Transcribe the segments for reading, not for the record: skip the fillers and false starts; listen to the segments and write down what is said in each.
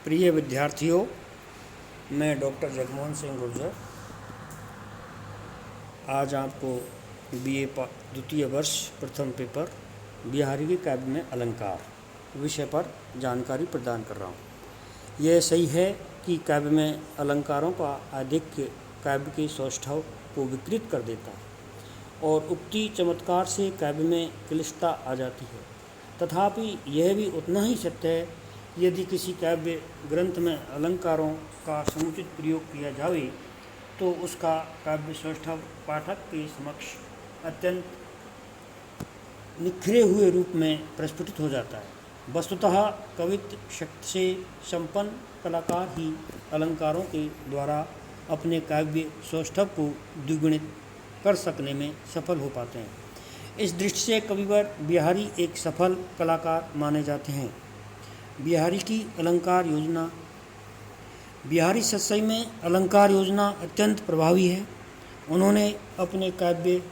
प्रिय विद्यार्थियों, मैं डॉक्टर जगमोहन सिंह गुर्जर आज आपको बीए द्वितीय वर्ष प्रथम पेपर बिहारी के काव्य में अलंकार विषय पर जानकारी प्रदान कर रहा हूँ। यह सही है कि काव्य में अलंकारों का आधिक्य काव्य के सौष्ठव को विकृत कर देता है और उक्ति चमत्कार से काव्य में क्लिष्टता आ जाती है। तथापि यह भी उतना ही सत्य है, यदि किसी काव्य ग्रंथ में अलंकारों का समुचित प्रयोग किया जाए तो उसका काव्य सौष्ठव पाठक के समक्ष अत्यंत निखरे हुए रूप में प्रस्फुटित हो जाता है। वस्तुतः कवित्व शक्ति से संपन्न कलाकार ही अलंकारों के द्वारा अपने काव्य सौष्ठव को द्विगुणित कर सकने में सफल हो पाते हैं। इस दृष्टि से कविवर बिहारी एक सफल कलाकार माने जाते हैं। बिहारी की अलंकार योजना। बिहारी सत्सई में अलंकार योजना अत्यंत प्रभावी है। उन्होंने अपने काव्य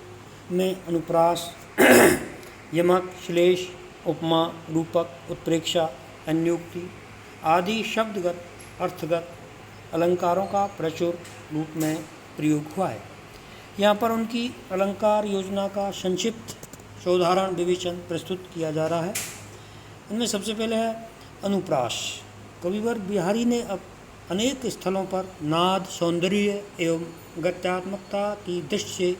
में अनुप्रास, यमक, श्लेष, उपमा, रूपक, उत्प्रेक्षा, अन्योक्ति आदि शब्दगत अर्थगत अलंकारों का प्रचुर रूप में प्रयोग हुआ है। यहाँ पर उनकी अलंकार योजना का संक्षिप्त सोदाहरण विवेचन प्रस्तुत किया जा रहा है। इनमें सबसे पहले है अनुप्रास। कविवर बिहारी ने अब अनेक स्थलों पर नाद, सौंदर्य एवं गत्यात्मकता की दृष्टि से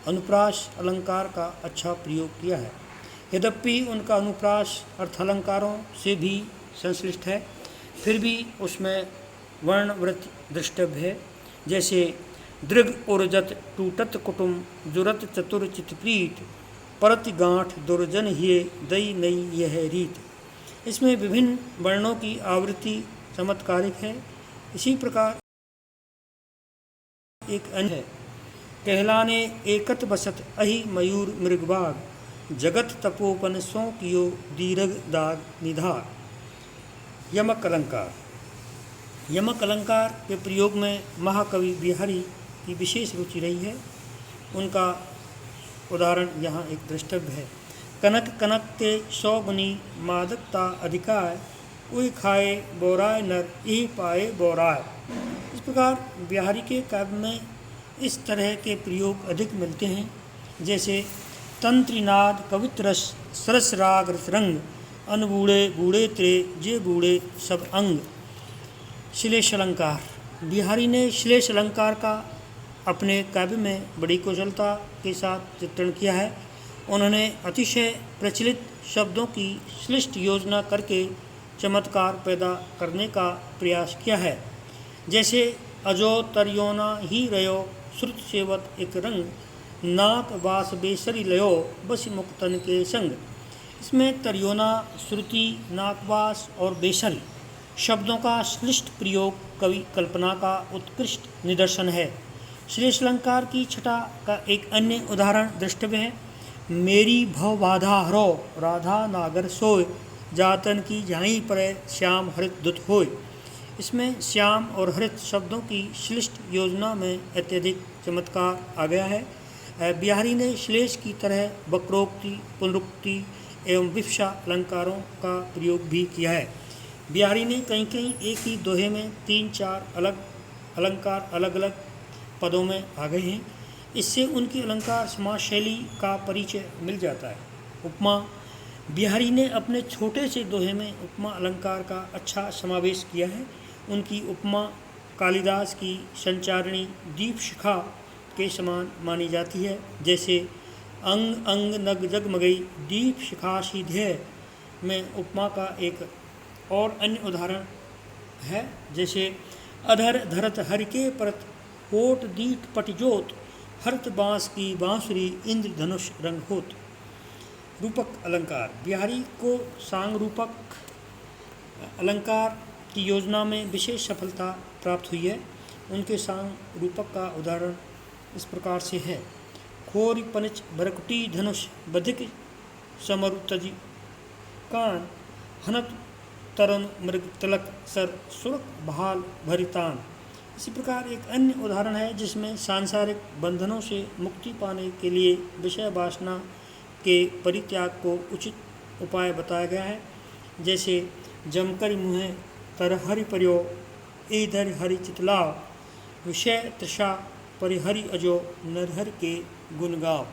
अनुप्रास अलंकार का अच्छा प्रयोग किया है। यद्यपि उनका अनुप्रास अर्थालंकारों से भी संश्लिष्ट है, फिर भी उसमें वर्णवृत्ति दृष्टव्य है। जैसे दृग उर्जत टूटत कुटुम जुरत चतुर चितप्रीत परत गांठ दुर्जन हिये दई नई यह रीत। इसमें विभिन्न वर्णों की आवृत्ति चमत्कारिक है। इसी प्रकार एक अन्य है, कहलाने एकत बसत अहि मयूर मृगबाग जगत तपोपन सौ कियो दीर्घ दाग निधार। यमक अलंकार। यमक अलंकार के प्रयोग में महाकवि बिहारी की विशेष रुचि रही है। उनका उदाहरण यहाँ एक द्रष्टव्य है। कनक कनक के 100 गुनी मादकता अधिकाय उई खाए बोराय नर यही पाए बोराय। इस प्रकार बिहारी के काव्य में इस तरह के प्रयोग अधिक मिलते हैं। जैसे तंत्रिनाद कवित्रस सरस राग रसरंग अनबूढ़े बूढ़े त्रे जे बूढ़े सब अंग। श्लेष अलंकार। बिहारी ने श्लेष अलंकार का अपने काव्य में बड़ी कुशलता के साथ चित्रण किया है। उन्होंने अतिशय प्रचलित शब्दों की श्लिष्ट योजना करके चमत्कार पैदा करने का प्रयास किया है। जैसे अजो तरियोना ही रयो श्रुत सेवत एक रंग नाक बास बेसरी लयो बस मुक्तन के संग। इसमें तरियोना, श्रुति, नाकवास और बेसरी शब्दों का श्लिष्ट प्रयोग कवि कल्पना का उत्कृष्ट निदर्शन है। श्लेष अलंकार की छटा का एक अन्य उदाहरण द्रष्टव्य है। मेरी भव बाधा हरो राधा नागर सोय जातन की झाई पर श्याम हरित दुत होय। इसमें श्याम और हरित शब्दों की श्लिष्ट योजना में अत्यधिक चमत्कार आ गया है। बिहारी ने श्लेष की तरह वक्रोक्ति, पुनरुक्ति एवं विवक्षा अलंकारों का प्रयोग भी किया है। बिहारी ने कहीं कहीं एक ही दोहे में 3-4 अलग अलंकार अलग अलग पदों में आ गए हैं। इससे उनकी अलंकार समाज शैली का परिचय मिल जाता है। उपमा। बिहारी ने अपने छोटे से दोहे में उपमा अलंकार का अच्छा समावेश किया है। उनकी उपमा कालिदास की संचारणी दीप शिखा के समान मानी जाती है। जैसे अंग अंग नग जगमगई दीप शिखासी ध्येय में उपमा का एक और अन्य उदाहरण है। जैसे अधर धरत हर के परत कोट दीट पटजोत हरत बांस की बांसुरी इंद्र धनुष रंग होत। रूपक अलंकार। बिहारी को सांग रूपक अलंकार की योजना में विशेष सफलता प्राप्त हुई है। उनके सांग रूपक का उदाहरण इस प्रकार से है। खोर पनिच भरकुटी धनुष बधिक समरुतज कान हनत तरन मृग तिलक सर सुरक भाल भरितान। इसी प्रकार एक अन्य उदाहरण है जिसमें सांसारिक बंधनों से मुक्ति पाने के लिए विषय वासना के परित्याग को उचित उपाय बताया गया है। जैसे जमकर मुँह तर हरि पर्यो इधर हरि चितलाओ, विषय तृषा परिहरि अजो नरहर के गुण गाओ।